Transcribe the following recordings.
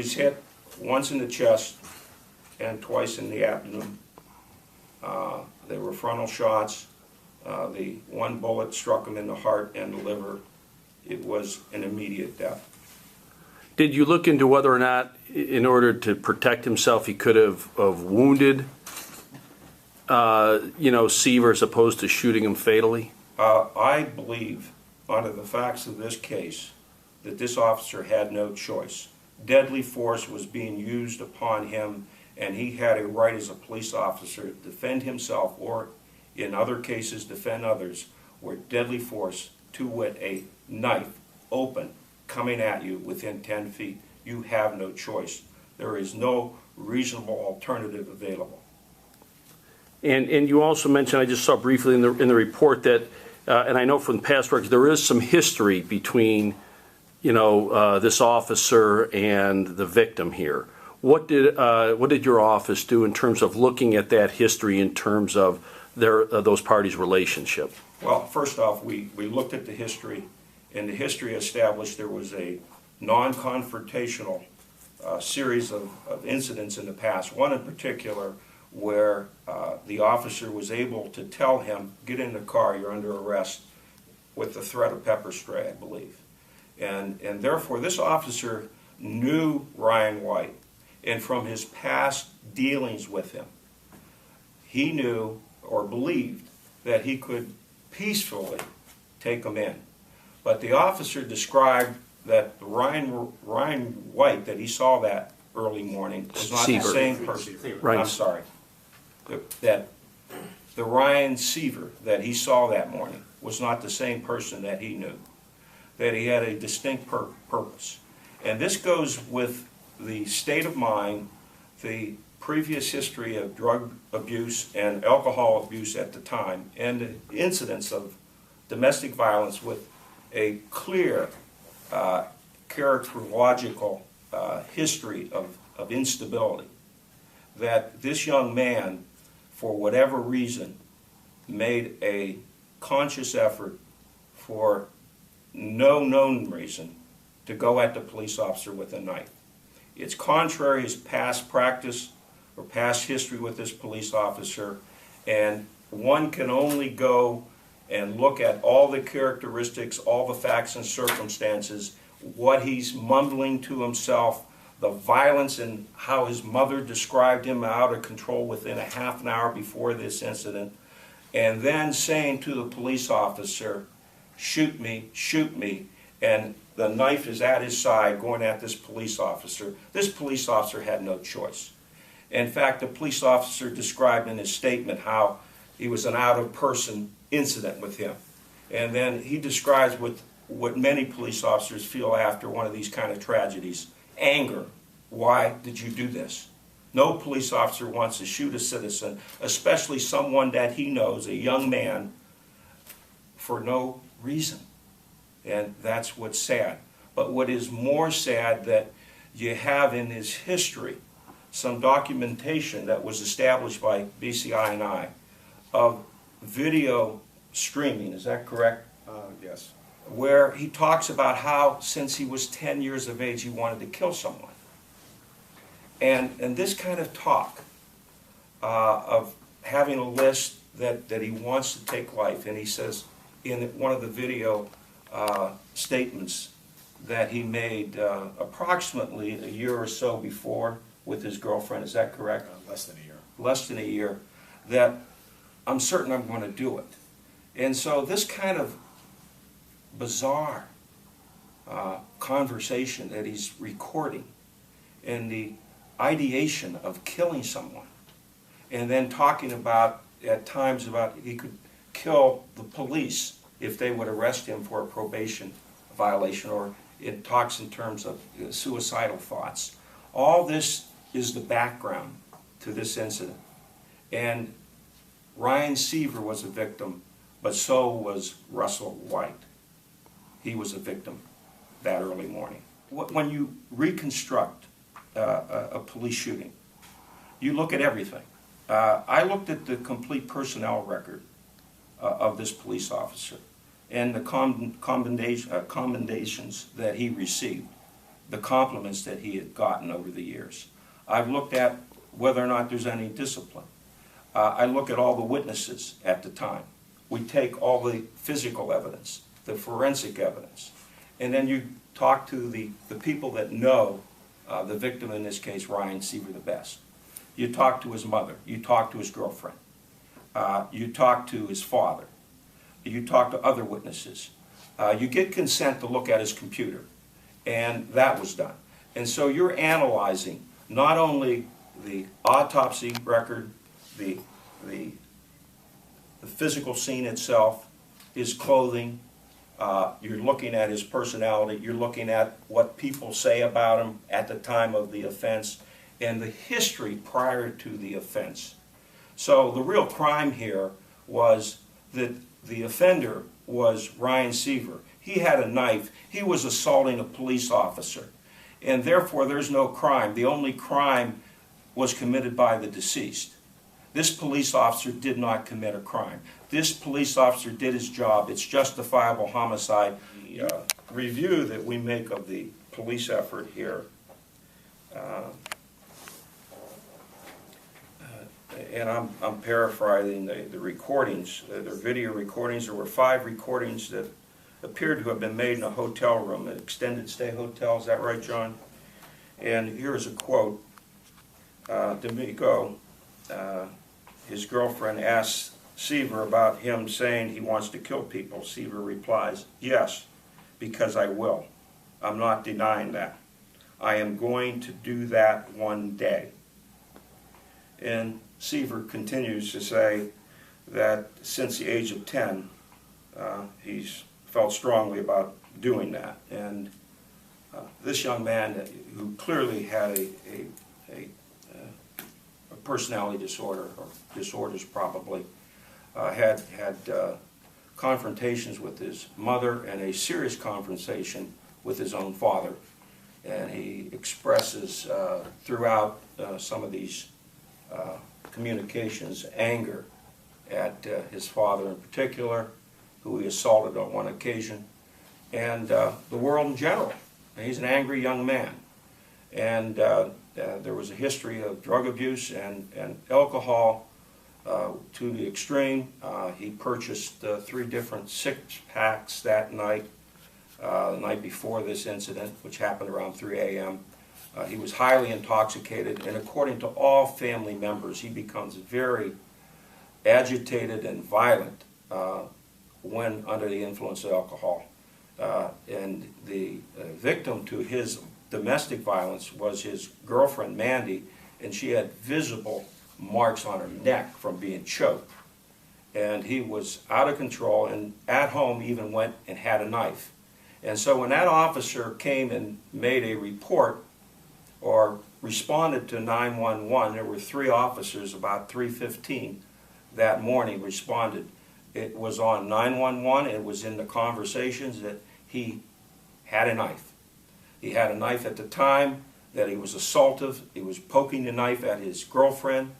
was hit once in the chest and twice in the abdomen. There were frontal shots. The one bullet struck him in the heart and the liver. It was an immediate death. Did you look into whether or not, in order to protect himself, he could have wounded, Seaver as opposed to shooting him fatally? I believe, under the facts of this case, that this officer had no choice. Deadly force was being used upon him, and he had a right as a police officer to defend himself, or in other cases defend others, where deadly force, to wit a knife, open, coming at you within 10 feet. You have no choice. There is no reasonable alternative available. And you also mentioned, I just saw briefly in the report that, and I know from past records, there is some history between, this officer and the victim here. What did your office do in terms of looking at that history in terms of those parties' relationship? Well, first off, we looked at the history, and the history established there was a non-confrontational series of incidents in the past, one in particular where the officer was able to tell him, get in the car, you're under arrest, with the threat of pepper spray, I believe. And therefore, this officer knew Ryan White, and from his past dealings with him, he knew or believed that he could peacefully take him in. But the officer described that Ryan White that he saw that early morning was not the same person. Right. I'm sorry. That the Ryan Seaver that he saw that morning was not the same person that he knew. That he had a distinct purpose. And this goes with the state of mind, the previous history of drug abuse and alcohol abuse at the time, and the incidents of domestic violence with a clear characterological history of instability. That this young man, for whatever reason, made a conscious effort for no known reason to go at the police officer with a knife. It's contrary to his past practice or past history with this police officer, and one can only go and look at all the characteristics, all the facts and circumstances, what he's mumbling to himself, the violence and how his mother described him out of control within a half an hour before this incident, and then saying to the police officer, shoot me, and the knife is at his side going at this police officer. This police officer had no choice. In fact, the police officer described in his statement how he was an out-of-person incident with him. And then he describes what many police officers feel after one of these kind of tragedies: anger. Why did you do this? No police officer wants to shoot a citizen, especially someone that he knows, a young man, for no reason. And that's what's sad. But what is more sad, that you have in his history some documentation that was established by BCI and I of video streaming, is that correct? Yes. Where he talks about how since he was 10 years of age he wanted to kill someone. And this kind of talk of having a list that he wants to take life, and he says in one of the video statements that he made approximately a year or so before with his girlfriend, is that correct? Less than a year. Less than a year, that I'm certain I'm going to do it. And so this kind of bizarre conversation that he's recording, and the ideation of killing someone, and then talking about, at times, about he could kill the police if they would arrest him for a probation violation, or it talks in terms of suicidal thoughts. All this is the background to this incident. And Ryan Seaver was a victim, but so was Russell White. He was a victim that early morning. When you reconstruct a police shooting, you look at everything. I looked at the complete personnel record of this police officer and the commendations that he received. the compliments that he had gotten over the years. I've looked at whether or not there's any discipline. I look at all the witnesses at the time. We take all the physical evidence, the forensic evidence, and then you talk to the people that know the victim, in this case Ryan Seaver, the best. You talk to his mother, you talk to his girlfriend, you talk to his father, you talk to other witnesses. You get consent to look at his computer, and that was done. And so you're analyzing not only the autopsy record, the physical scene itself, his clothing, you're looking at his personality, you're looking at what people say about him at the time of the offense, and the history prior to the offense. So the real crime here was that the offender was Ryan Seaver. He had a knife. He was assaulting a police officer. And therefore, there's no crime. The only crime was committed by the deceased. This police officer did not commit a crime. This police officer did his job. It's justifiable homicide. The review that we make of the police effort here, and I'm paraphrasing the recordings, the video recordings. There were 5 recordings that appeared to have been made in a hotel room, an extended stay hotel. Is that right, John? And here's a quote. D'Amico, his girlfriend, asks Seaver about him saying he wants to kill people. Seaver replies, "Yes, because I will. I'm not denying that. I am going to do that one day." And Seaver continues to say that since the age of 10, he's felt strongly about doing that. And this young man, who clearly had a personality disorder, or disorders probably, had confrontations with his mother and a serious confrontation with his own father. And he expresses throughout some of these communications anger at his father in particular, who he assaulted on one occasion, and the world in general. He's an angry young man. And there was a history of drug abuse and alcohol to the extreme. He purchased 3 different 6-packs that night, the night before this incident, which happened around 3 a.m. He was highly intoxicated, and according to all family members, he becomes very agitated and violent when under the influence of alcohol. And the victim to his domestic violence was his girlfriend, Mandy, and she had visible marks on her neck from being choked. And he was out of control, and at home even went and had a knife. And so when that officer came and made a report or responded to 911, there were 3 officers about 3:15 that morning responded. It was on 911, it was in the conversations that he had a knife. He had a knife at the time that he was assaultive. He was poking the knife at his girlfriend,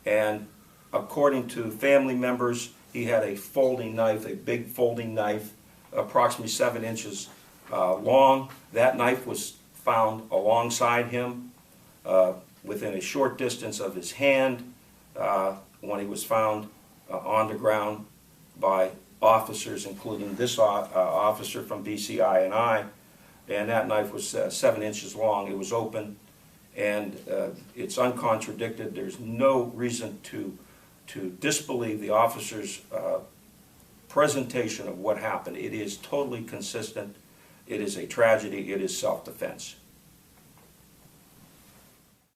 and according to family members, he had a folding knife, a big folding knife, approximately 7 inches long. That knife was found alongside him within a short distance of his hand when he was found on the ground by officers, including this officer from BCI&I, and that knife was 7 inches long. It was open, and it's uncontradicted. There's no reason to disbelieve the officer's presentation of what happened. It is totally consistent. It is a tragedy. It is self-defense.